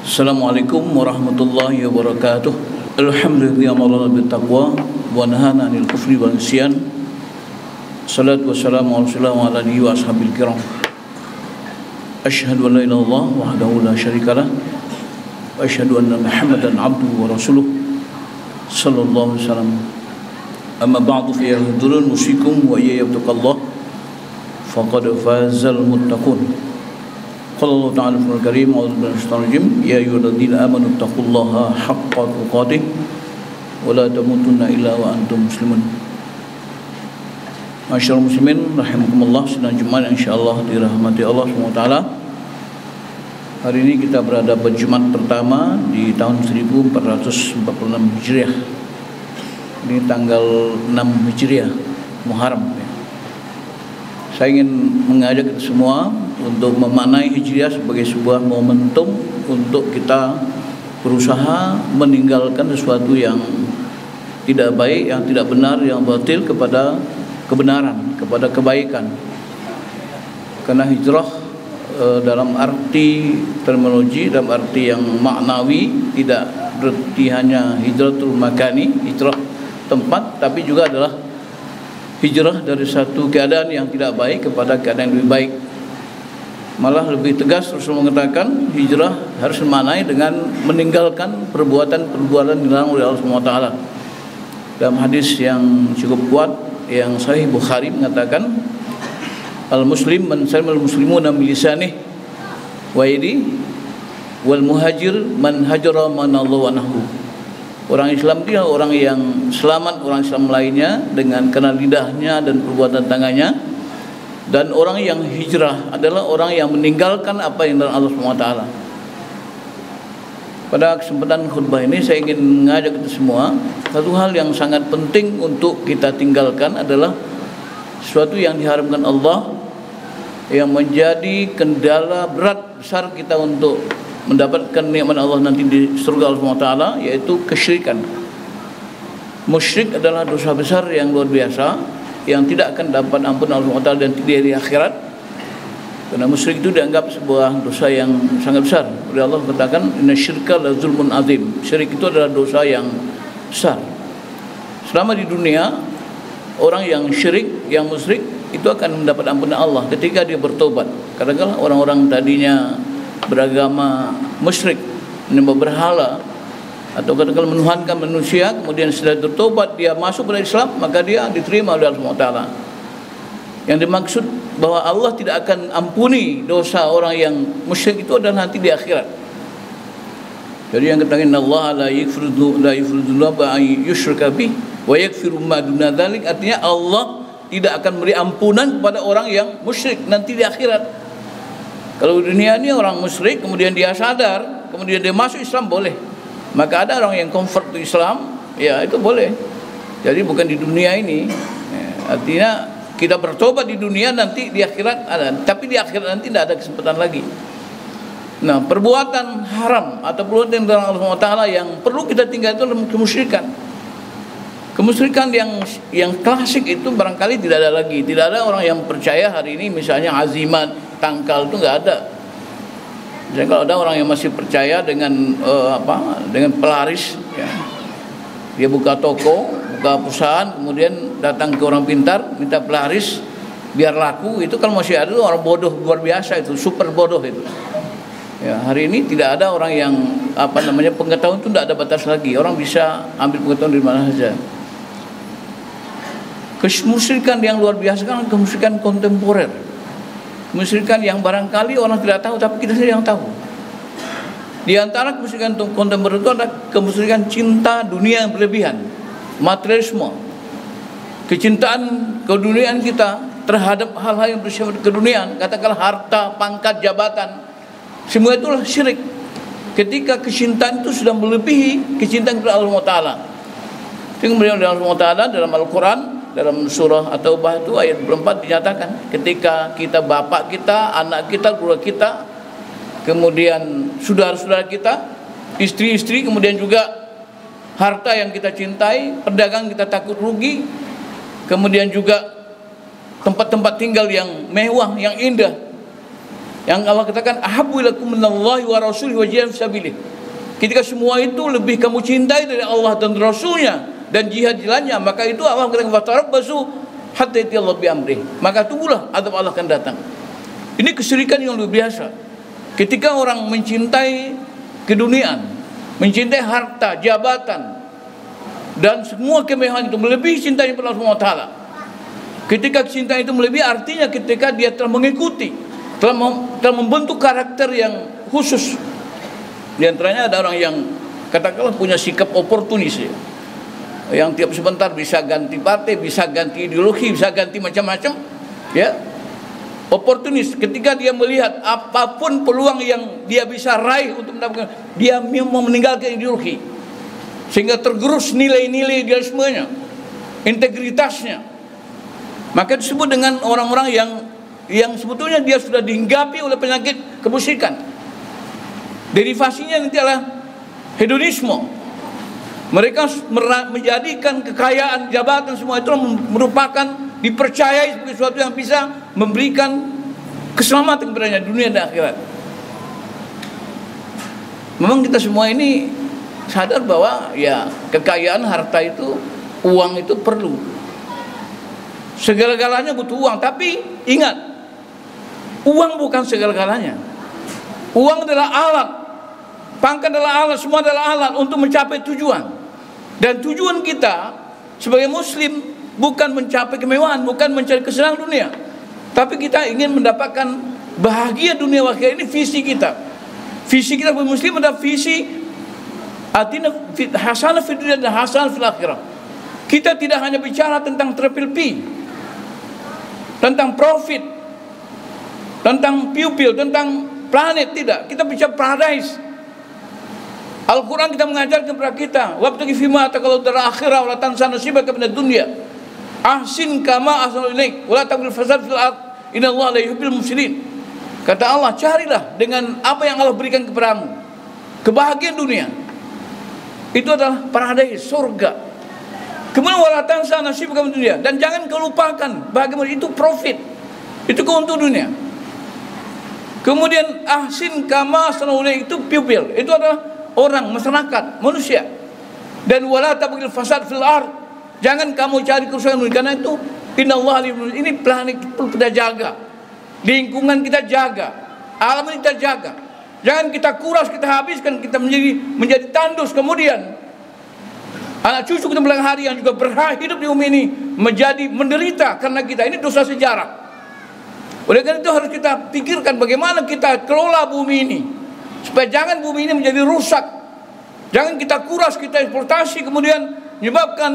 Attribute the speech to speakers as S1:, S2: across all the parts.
S1: Assalamualaikum warahmatullahi wabarakatuh. Alhamdulillah amarna bittaqwa wa nahana 'anil kufri wal isyan. Salatu wassalamu ala rasulillah wa ala alihi wa ashabil kiram. Asyhadu an la ilaha illallah wahdahu la syarikalah wa asyhadu anna Muhammadan 'abduhu wa rasuluh sallallahu alaihi wasallam. Amma ba'du fa ya hadirin musikum wa ya yabtaqallah faqad fazal muttaqun. Qala Allah Ta'ala fil Karim a'udzu billahi minasyaitonir rajim ya ayyuhalladzina amanu taqullaha haqqa tuqatih wa la tamutunna illa wa antum muslimun. Masyaallah muslimin rahimakumullah, sedang Jumat insyaallah dirahmati Allah SWT. Hari ini kita berada pada Jumat pertama di tahun 1446 Hijriah. Ini tanggal 6 Hijriah Muharram. Saya ingin mengajak kita semua untuk memaknai Hijriah sebagai sebuah momentum untuk kita berusaha meninggalkan sesuatu yang tidak baik, yang tidak benar, yang batil kepada kebenaran, kepada kebaikan. Karena hijrah dalam arti terminologi, dalam arti yang maknawi, tidak berarti hanya hijratul makani, hijrah tempat, tapi juga adalah hijrah dari satu keadaan yang tidak baik kepada keadaan yang lebih baik. Malah lebih tegas Rasul mengatakan hijrah harus dimaknai dengan meninggalkan perbuatan-perbuatan yang dilarang oleh Allah SWT. Dalam hadis yang cukup kuat yang Sahih Bukhari mengatakan al-muslim man salimal muslimuna min lisanihi wa yadihi wal muhajir man hajara man Allah wa nahu. Orang Islam dia orang yang selamat orang Islam lainnya dengan karena lidahnya dan perbuatan tangannya. Dan orang yang hijrah adalah orang yang meninggalkan apa yang dari Allah SWT. Pada kesempatan khutbah ini saya ingin mengajak kita semua, satu hal yang sangat penting untuk kita tinggalkan adalah sesuatu yang diharamkan Allah, yang menjadi kendala berat besar kita untuk mendapatkan nikmat Allah nanti di surga Allah SWT, yaitu kesyirikan. Musyrik adalah dosa besar yang luar biasa, yang tidak akan dapat ampun Allah SWT dan tidak di akhirat. Karena musyrik itu dianggap sebuah dosa yang sangat besar. Oleh Allah katakan inna syirka la zulmun azim. Syirik itu adalah dosa yang besar. Selama di dunia orang yang syirik, yang musyrik itu akan mendapat ampunan Allah ketika dia bertobat. Kadang-kadang orang-orang tadinya beragama musyrik, menyembah berhala, atau kadang-kadang menuhankan manusia, kemudian setelah bertobat dia masuk pada Islam, maka dia diterima oleh Allah SWT. Yang dimaksud bahwa Allah tidak akan ampuni dosa orang yang musyrik itu adalah nanti di akhirat. Jadi yang katakan Allah la yaghfiru dzunuba ay yushraka bih wa yaghfiru ma duna dzalik, artinya Allah tidak akan beri ampunan kepada orang yang musyrik nanti di akhirat. Kalau di dunia ini orang musyrik kemudian dia sadar, kemudian dia masuk Islam boleh. Maka ada orang yang convert ke Islam, ya itu boleh. Jadi bukan di dunia ini. Artinya kita bertobat di dunia, nanti di akhirat ada. Tapi di akhirat nanti tidak ada kesempatan lagi. Nah, perbuatan haram atau perbuatan dari Allah SWT yang perlu kita tinggalkan itu adalah kemusyrikan. Kemusyrikan yang klasik itu barangkali tidak ada lagi. Tidak ada orang yang percaya hari ini misalnya azimat, tangkal itu nggak ada. Jadi kalau ada orang yang masih percaya dengan dengan pelaris, ya, dia buka toko, buka perusahaan, kemudian datang ke orang pintar minta pelaris biar laku, itu kalau masih ada orang bodoh luar biasa, itu super bodoh itu. Ya, hari ini tidak ada orang yang pengetahuan itu tidak ada batas lagi, orang bisa ambil pengetahuan dari mana saja. Kemusyrikan yang luar biasa kan kemusyrikan kontemporer. Kemusyrikan yang barangkali orang tidak tahu, tapi kita sendiri yang tahu. Di antara kemusyrikan kontemporer itu ada kemusyrikan cinta dunia yang berlebihan, materialisme, kecintaan keduniaan kita terhadap hal-hal yang bersifat keduniaan, katakanlah harta, pangkat, jabatan, semua itulah syirik. Ketika kecintaan itu sudah melebihi kecintaan kepada Allah Taala. Kemudian Allah Taala dalam Al-Quran, dalam surah At-Taubah itu ayat 24 dinyatakan ketika kita, bapak kita, anak kita, keluarga kita, kemudian saudara-saudara kita, istri-istri, kemudian juga harta yang kita cintai, perdagangan kita takut rugi, kemudian juga tempat-tempat tinggal yang mewah, yang indah, Yang Allah katakan ahabbu ilakum minallahi wa rasulihi wa jihadin fisabilih. Ketika semua itu lebih kamu cintai dari Allah dan Rasulnya dan jihad jalannya, maka itu Allah katakan fatarabbasu hatta yati Allah bi amrih. Maka tunggulah azab Allah akan datang. Ini kesyirikan yang luar biasa. Ketika orang mencintai keduniaan, mencintai harta, jabatan, dan semua kemewahan itu melebihi cintanya kepada Allah SWT. Ketika cinta itu melebihi, artinya ketika dia telah mengikuti, telah membentuk karakter yang khusus. Di antaranya ada orang yang katakanlah punya sikap oportunis, ya, yang tiap sebentar bisa ganti partai, bisa ganti ideologi, bisa ganti macam-macam, ya. Oportunis, ketika dia melihat apapun peluang yang dia bisa raih untuk mendapatkan, dia mau meninggalkan ideologi, sehingga tergerus nilai-nilai idealismenya, integritasnya. Maka disebut dengan orang-orang yang sebetulnya dia sudah dihinggapi oleh penyakit kemusyrikan. Derivasinya nanti adalah hedonisme. Mereka menjadikan kekayaan, jabatan, semua itu merupakan dipercayai sebagai sesuatu yang bisa memberikan keselamatan kepadanya dunia dan akhirat. Memang kita semua ini sadar bahwa ya kekayaan, harta itu, uang itu perlu. Segala-galanya butuh uang, tapi ingat, uang bukan segala-galanya. Uang adalah alat, pangkat adalah alat, semua adalah alat untuk mencapai tujuan. Dan tujuan kita sebagai muslim bukan mencapai kemewahan, bukan mencari kesenangan dunia, tapi kita ingin mendapatkan bahagia dunia akhirat. Ini visi kita. Visi kita sebagai muslim adalah visi atina hasanah fid dunya dan hasanah fil akhirah. Kita tidak hanya bicara tentang triple P, tentang profit, tentang pupil, tentang planet, tidak. Kita bicara paradise. Al-Quran kita mengajarkan kepada kita, wabtaghi fima ataqallahu dar akhirah wa la tansa nasibaka minad dunya. Ahsin kama ahsanu ilaik wa la tabghil fasad fil ard innallaha la yuhibbul mufsidin. Kata Allah, carilah dengan apa yang Allah berikan kepadamu kebahagiaan dunia. Itu adalah paradise, surga. Kemudian wa la tansa nasibaka minad dunya, dan jangan kau lupakan bahagia itu profit. Itu keuntungan dunia. Kemudian ahsin kama ahsanu ilaik, itu pupil. Itu adalah orang, masyarakat, manusia. Dan wala tabghil fasad fil ard, jangan kamu cari kerusakan karena itu innallaha ini planet kita jaga, lingkungan kita jaga, alam ini kita jaga. Jangan kita kuras, kita habiskan, kita menjadi tandus, kemudian anak cucu kita belakang hari yang juga berhak hidup di bumi ini menjadi menderita karena kita. Ini dosa sejarah. Oleh karena itu harus kita pikirkan bagaimana kita kelola bumi ini supaya jangan bumi ini menjadi rusak. Jangan kita kuras, kita eksploitasi, kemudian menyebabkan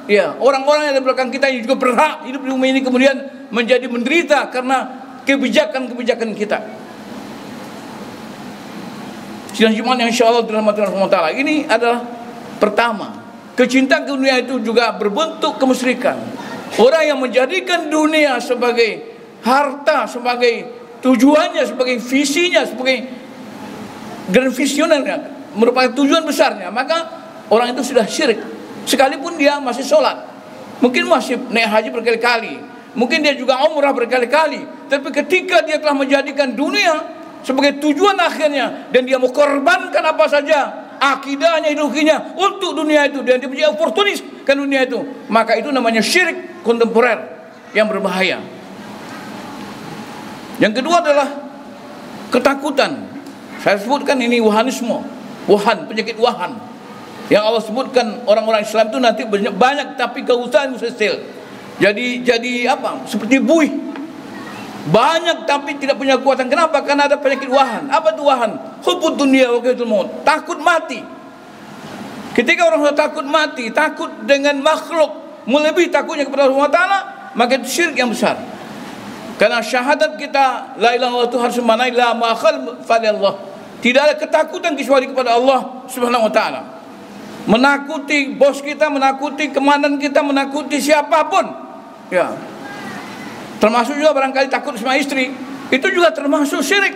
S1: ya orang-orang yang di belakang kita yang juga berhak hidup di bumi ini kemudian menjadi menderita karena kebijakan-kebijakan kita. Sidang Jumat yang insyaallah dirahmati Allah SWT, ini adalah pertama, kecintaan dunia itu juga berbentuk kemusyrikan. Orang yang menjadikan dunia sebagai harta, sebagai tujuannya, sebagai visinya, sebagai grand visionernya, merupakan tujuan besarnya, maka orang itu sudah syirik. Sekalipun dia masih sholat, mungkin masih naik haji berkali-kali, mungkin dia juga umrah berkali-kali, tapi ketika dia telah menjadikan dunia sebagai tujuan akhirnya dan dia mau korbankan apa saja akidahnya, ideologinya untuk dunia itu, dan dia menjadi oportunis ke dunia itu, maka itu namanya syirik kontemporer yang berbahaya. Yang kedua adalah ketakutan. Saya sebutkan ini wahanisme, wahan, penyakit wahan, yang Allah sebutkan orang-orang Islam itu nanti banyak tapi keusahaan mustahil. Jadi apa? Seperti buih, banyak tapi tidak punya kekuatan. Kenapa? Karena ada penyakit wahan. Apa itu wahan? Hubbud dunia wa karahiyatul maut, takut mati. Ketika orang sudah takut mati, takut dengan makhluk melebihi takutnya kepada Allah SWT, maka itu syirik yang besar. Karena syahadat kita la ilaha illallah itu harus memanai la ma'khal falillah. Tidak ada ketakutan kecuali kepada Allah Subhanahu wa taala. Menakuti bos kita, menakuti komandan kita, menakuti siapapun. Ya. Termasuk juga barangkali takut sama istri, itu juga termasuk syirik.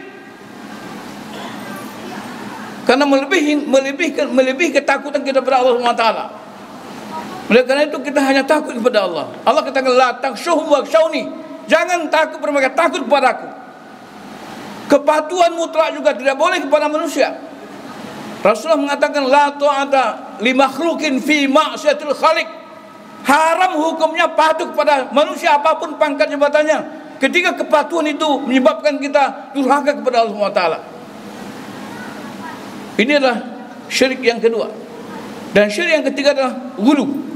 S1: Karena melebihi ketakutan kita kepada Allah Subhanahu wa taala. Oleh karena itu kita hanya takut kepada Allah. Allah katakan la takhshawhum wakhshawni. Jangan takut kepada mereka, takut kepada aku. Kepatuhan mutlak juga tidak boleh kepada manusia. Rasulullah mengatakan la ta'ata li makhluqin fi ma'siyatil khaliq. Haram hukumnya patuh kepada manusia apapun pangkat jabatannya, ketika kepatuhan itu menyebabkan kita durhaka kepada Allah SWT. Ini adalah syirik yang kedua. Dan syirik yang ketiga adalah ghulu.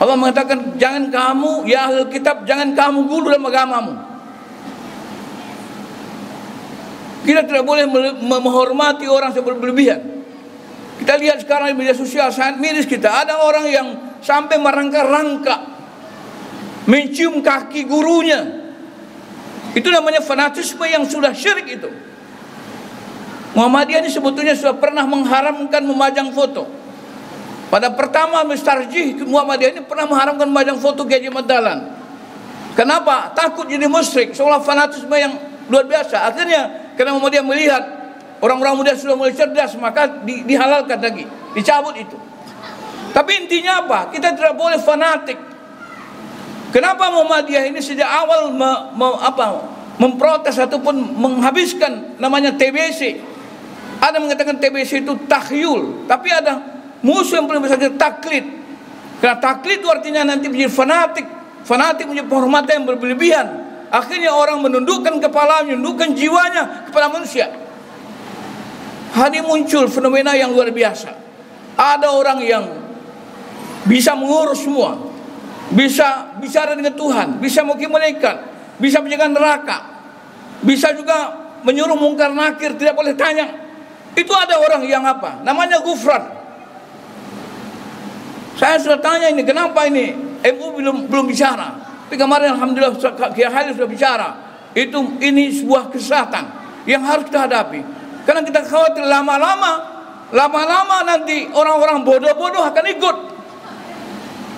S1: Allah mengatakan, jangan kamu ya ahlul kitab, jangan kamu ghulu dalam agamamu. Kita tidak boleh menghormati orang yang berlebihan. Kita lihat sekarang di media sosial sangat miris kita. Ada orang yang sampai merangka-rangka mencium kaki gurunya. Itu namanya fanatisme yang sudah syirik itu. Muhammadiyah ini sebetulnya sudah pernah mengharamkan memajang foto. Pada pertama Mustarjih Muhammadiyah ini pernah mengharamkan memajang foto Kiai Haji Ahmad Dahlan. Kenapa? Takut jadi musyrik, seolah fanatisme yang luar biasa. Akhirnya karena Muhammadiyah melihat orang-orang muda sudah mulai cerdas, maka dihalalkan lagi, dicabut itu. Tapi intinya apa? Kita tidak boleh fanatik. Kenapa Muhammadiyah ini sejak awal memprotes ataupun menghabiskan namanya TBC? Ada mengatakan TBC itu takhyul, tapi ada musuh yang paling besar itu taklid. Karena taklid itu artinya nanti menjadi fanatik. Fanatik menjadi penghormatan yang berlebihan. Akhirnya orang menundukkan kepalanya, menundukkan jiwanya kepada manusia. Hari muncul fenomena yang luar biasa. Ada orang yang bisa mengurus semua, bisa bicara dengan Tuhan, bisa mungkin malaikat, bisa menjaga neraka, bisa juga menyuruh mungkar nakir, tidak boleh tanya. Itu ada orang yang apa? Namanya Ghufran. Saya sudah tanya ini, kenapa ini MU belum bicara? Tapi kemarin alhamdulillah Kiai Khalil sudah bicara. Ini sebuah kesesatan yang harus kita hadapi. Karena kita khawatir lama-lama nanti orang-orang bodoh-bodoh akan ikut.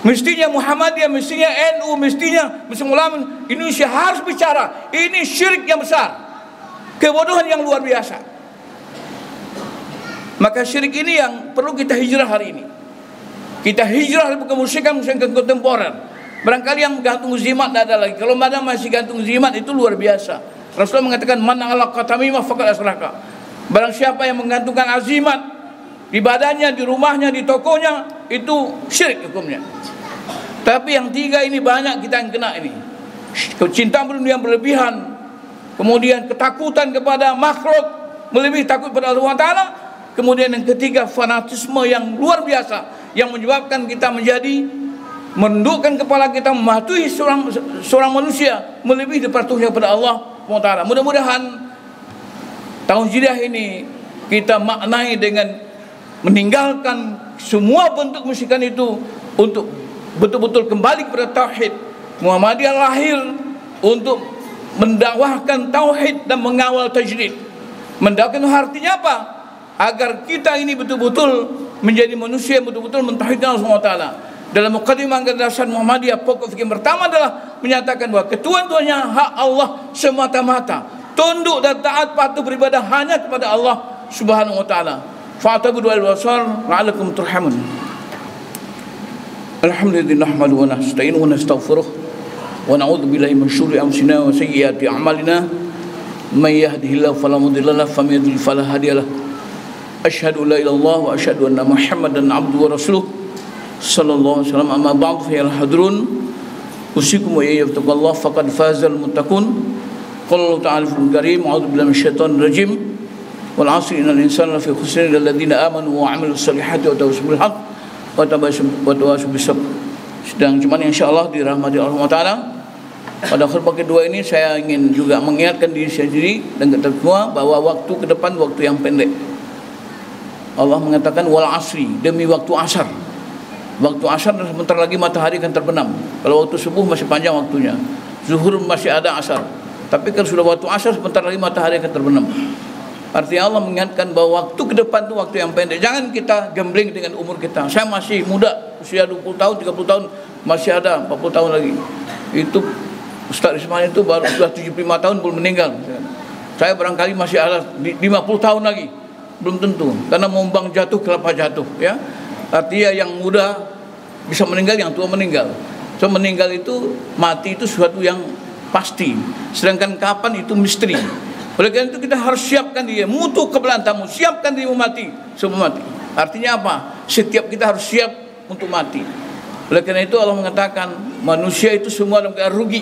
S1: Mestinya Muhammadiyah, mestinya NU, mestinya ulama Indonesia harus bicara. Ini syirik yang besar, kebodohan yang luar biasa. Maka syirik ini yang perlu kita hijrah hari ini. Kita hijrah dari kemusyrikan kontemporer. Barangkali yang gantung zimat tidak ada lagi. Kalau ada masih gantung zimat itu luar biasa. Rasulullah mengatakan man ala qatamimah faqad asyraka. Barang siapa yang menggantungkan azimat di badannya, di rumahnya, di tokonya, itu syirik hukumnya. Tapi yang tiga ini banyak kita yang kena ini. Kecintaan dunia yang berlebihan, kemudian ketakutan kepada makhluk melebihi takut pada Allah Taala, kemudian yang ketiga fanatisme yang luar biasa yang menyebabkan kita menjadi menundukkan kepala kita, mematuhi seorang manusia melebihi patuhnya kepada Allah Taala. Mudah-mudahan tahun Hijriah ini kita maknai dengan meninggalkan semua bentuk kemusyrikan itu untuk betul-betul kembali kepada tauhid. Muhammadiyah lahir untuk mendakwahkan tauhid dan mengawal tajdid. Mendakwahkan artinya apa? Agar kita ini betul-betul menjadi manusia yang betul-betul mentauhidkan Allah SWT. Dalam mukadimah gagasan Muhammadiyah, pokok fikih pertama adalah menyatakan bahwa ketuhanan-Tuhannya hak Allah semata-mata. Tunduk dan taat patuh beribadah hanya kepada Allah Subhanahu wa taala. Fa'tabiru al-wasar la'allakum turhamun. Alhamdulillah nahmaduhu wa nasta'inuhu wa nastaghfiruh wa na'udzu billahi min syururi anfusina wa sayyiati a'malina. May yahdihillahu fala mudilla lahu wa may yudlil fala hadiya lahu. Asyhadu la ilaha illallah wa asyhadu anna Muhammadan 'abduhu wa rasuluh. Sallallahu alaihi wasallam. Amma ba'du fa ya hadrun usikum wa iyyakum faqad fazal muttaqun. Qala Allah ta'ala fil karim a'udzu billahi minasyaitonir rajim. Wal 'asri innal insana lafi khusr illa alladziina aamanu wa 'amilus shalihati wa tawassaw bil haqq wa tawassaw bis sabr. Sedang cuman insyaallah dirahmati Allah Taala. Pada khutbah kedua ini saya ingin juga mengingatkan diri saya sendiri dan kita semua bahwa waktu ke depan waktu yang pendek. Allah mengatakan wal 'asri, demi waktu asar. Waktu asar dan sebentar lagi matahari akan terbenam. Kalau waktu subuh masih panjang waktunya, zuhur masih ada asar. Tapi kalau sudah waktu asar sebentar lagi matahari akan terbenam. Artinya Allah mengingatkan bahwa waktu ke depan itu waktu yang pendek. Jangan kita gambling dengan umur kita. Saya masih muda, usia 20 tahun, 30 tahun, masih ada 40 tahun lagi. Itu Ustaz Ismail itu baru sudah 75 tahun belum meninggal. Saya barangkali masih ada 50 tahun lagi. Belum tentu. Karena mombang jatuh kelapa jatuh, ya. Artinya yang muda bisa meninggal, yang tua meninggal. So meninggal itu, mati itu sesuatu yang pasti. Sedangkan kapan itu misteri. Oleh karena itu kita harus siapkan diri, mutu kebelantamu, siapkan dirimu mati, sebelum mati. Artinya apa? Setiap kita harus siap untuk mati. Oleh karena itu Allah mengatakan manusia itu semua dalam keadaan rugi.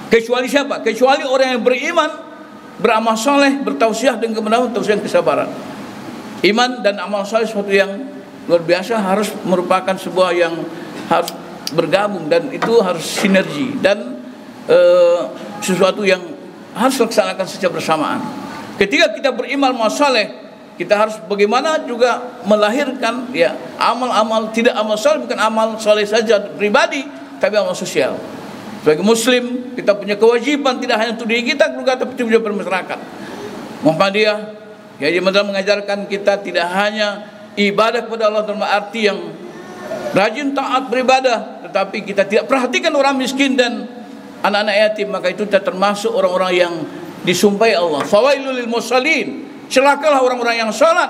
S1: Kecuali siapa? Kecuali orang yang beriman, beramal soleh, bertausiah dengan kebenaran, tausiah kesabaran. Iman dan amal soleh sesuatu yang luar biasa, harus merupakan sebuah yang harus bergabung dan itu harus sinergi dan sesuatu yang harus dilaksanakan secara bersamaan. Ketika kita beriman amal soleh, kita harus bagaimana juga melahirkan ya amal-amal, tidak amal soleh bukan amal soleh saja pribadi, tapi amal sosial. Sebagai Muslim kita punya kewajiban tidak hanya untuk diri kita juga, tapi juga bermasyarakat. Muhammadiyah ya mengajarkan kita tidak hanya ibadah kepada Allah dalam arti yang rajin taat beribadah, tetapi kita tidak perhatikan orang miskin dan anak-anak yatim, maka itu kita termasuk orang-orang yang disumpahi Allah. Fawailul lil musallin, celakalah orang-orang yang salat.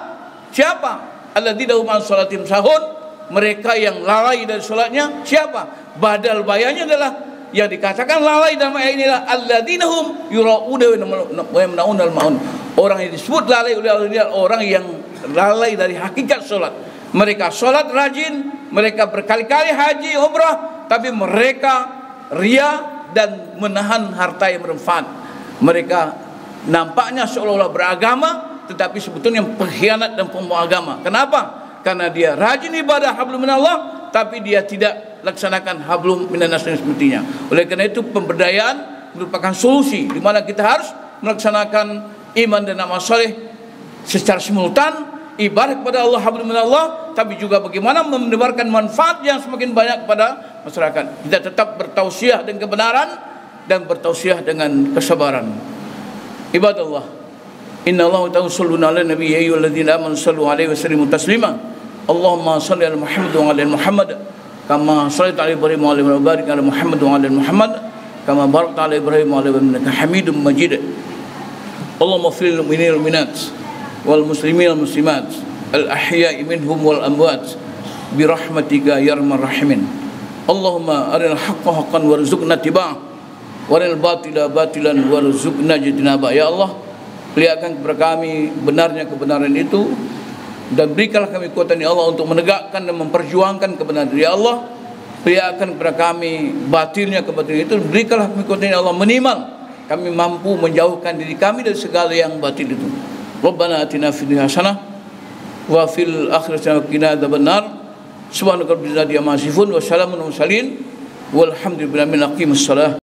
S1: Siapa? Alladzina hum an shalatim sahun, mereka yang lalai dari salatnya. Siapa? Badal bayanya adalah yang dikatakan lalai dalam ayat ini adalah alladzina hum yura'una wa yamna'una al-ma'un. Orang yang disebut lalai oleh Allah adalah orang yang lalai dari hakikat salat. Mereka salat rajin, mereka berkali-kali haji umrah, tapi mereka ria dan menahan harta yang bermanfaat. Mereka nampaknya seolah-olah beragama, tetapi sebetulnya pengkhianat dan pembawa agama. Kenapa? Karena dia rajin ibadah hablum minallah, tapi dia tidak laksanakan hablum minannas semestinya. Oleh karena itu pemberdayaan merupakan solusi di mana kita harus melaksanakan iman dan amal soleh secara simultan, ibadah kepada Allah hablum minallah, tapi juga bagaimana menebarkan manfaat yang semakin banyak kepada masyarakat. Kita tetap bertausiah dengan kebenaran dan bertausiah dengan kesabaran. Ibadallah, innallaha ta'ala yusalluna 'alan nabiy ya ayyuhalladzina amanu sallu 'alaihi wa sallimu taslima. Allahumma shalli 'ala Muhammad wa 'ala Muhammad kama shallaita 'ala Ibrahim wa 'ala Ibrahim wa barik 'ala Muhammad wa 'ala Muhammad kama barakta 'ala Ibrahim wa 'ala Ibrahim innaka Hamidum Majid. Allahumma ighfir lil mu'minina wal mu'minat wal muslimin wal muslimat al ahya'i minhum wal amwat bi rahmatika ya arhamar rahimin. Allahumma arinal haqqa haqqan warzuqna tiba'ah wa arinal batila batilan warzuqna ijtinabah. Ya Allah, perlihatkan kepada kami benarnya kebenaran itu dan berikanlah kami kekuatan ya Allah untuk menegakkan dan memperjuangkan kebenaran. Ya Allah, perlihatkan kepada kami batilnya kebatilan itu, berikanlah kami kekuatan ya Allah minimal kami mampu menjauhkan diri kami dari segala yang batil itu. Rabbana atina fid dunya hasanah wa fil akhirati hasanah wa qina adzabannar. Subhanaka rabbil izzati amma yasifun wa salamun alal mursalin walhamdulillahi rabbil alamin. Aqimus shalah.